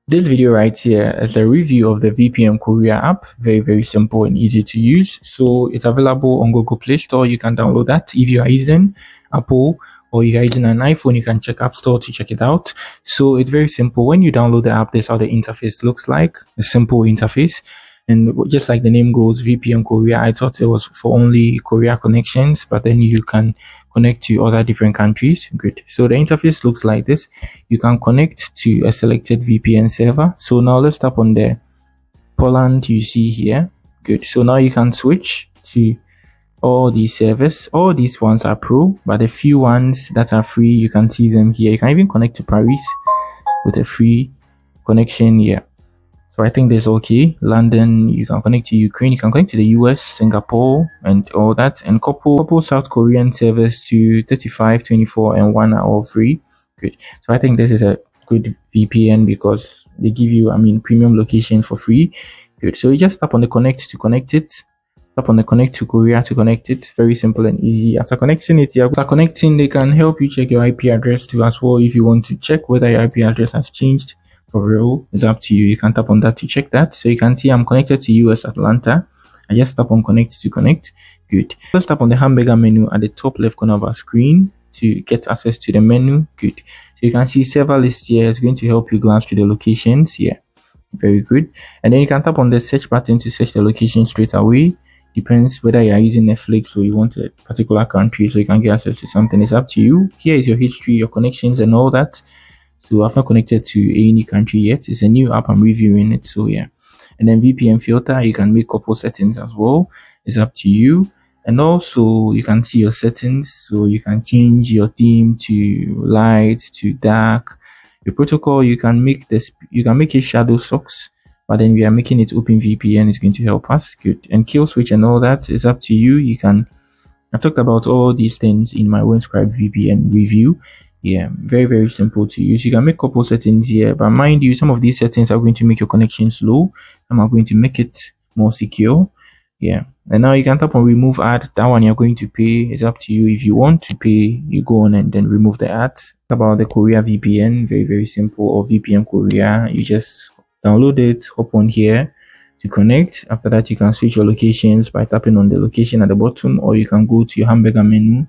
This video right here is a review of the VPN Korea app. Very simple and easy to use. So it's available on Google Play Store. You can download that. If you are using Apple or you are using an iPhone, you can check App Store to check it out. So it's very simple. When you download the app, this is how the interface looks like. A simple interface. And just like the name goes, VPN Korea, I thought it was for only Korea connections, but then you can connect to other different countries. Good. So the interface looks like this. You can connect to a selected VPN server. So now let's tap on the Poland you see here. Good. So now you can switch to all these servers. All these ones are pro, but the few ones that are free, you can see them here. You can even connect to Paris with a free connection here. So I think that's okay. London, you can connect to Ukraine, you can connect to the US, Singapore, and all that. And couple South Korean servers to 35, 24, and 1 are all free. Good. So I think this is a good VPN because they give you, premium location for free. Good. So you just tap on the connect to connect it. Tap on the connect to Korea to connect it. Very simple and easy. After connecting it, they can help you check your IP address too as well if you want to check whether your IP address has changed. For real, it's up to you. You can tap on that to check that. So you can see I'm connected to US Atlanta. I just tap on connect to connect. Good. Just tap on the hamburger menu at the top left corner of our screen to get access to the menu. Good. So you can see server list here. It's going to help you glance through the locations here. Very good. And then you can tap on the search button to search the location straight away. Depends whether you are using Netflix or you want a particular country so you can get access to something. It's up to you. Here is your history, your connections and all that. So I've not connected to any country yet. It's a new app, I'm reviewing it. So yeah. And then VPN filter, you can make couple settings as well. It's up to you. And also you can see your settings. So you can change your theme to light, to dark. Your protocol, you can make it shadow socks, but then we are making it open VPN. It's going to help us. Good. And kill switch and all that is up to you. I've talked about all these things in my OneScribe VPN review. Yeah, very simple to use. You can make couple settings here, but mind you, some of these settings are going to make your connection slow. Some are going to make it more secure. Yeah, and now you can tap on remove ad. That one you're going to pay. It's up to you. If you want to pay, you go on and then remove the ads. About the Korea VPN, very simple. Or VPN Korea, you just download it, hop on here to connect. After that, you can switch your locations by tapping on the location at the bottom, or you can go to your hamburger menu,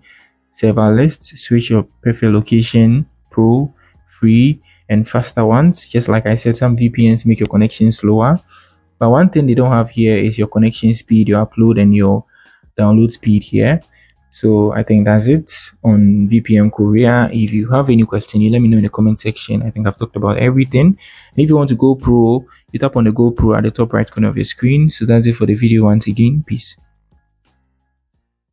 server list, switch your preferred location, pro, free, and faster ones. Just like I said, some VPNs make your connection slower, but one thing they don't have here is your connection speed, your upload and your download speed here. So I think that's it on VPN Korea. If you have any question, you let me know in the comment section. I think I've talked about everything. And if you want to go pro, you tap on the Go Pro at the top right corner of your screen. So that's it for the video. Once again, peace.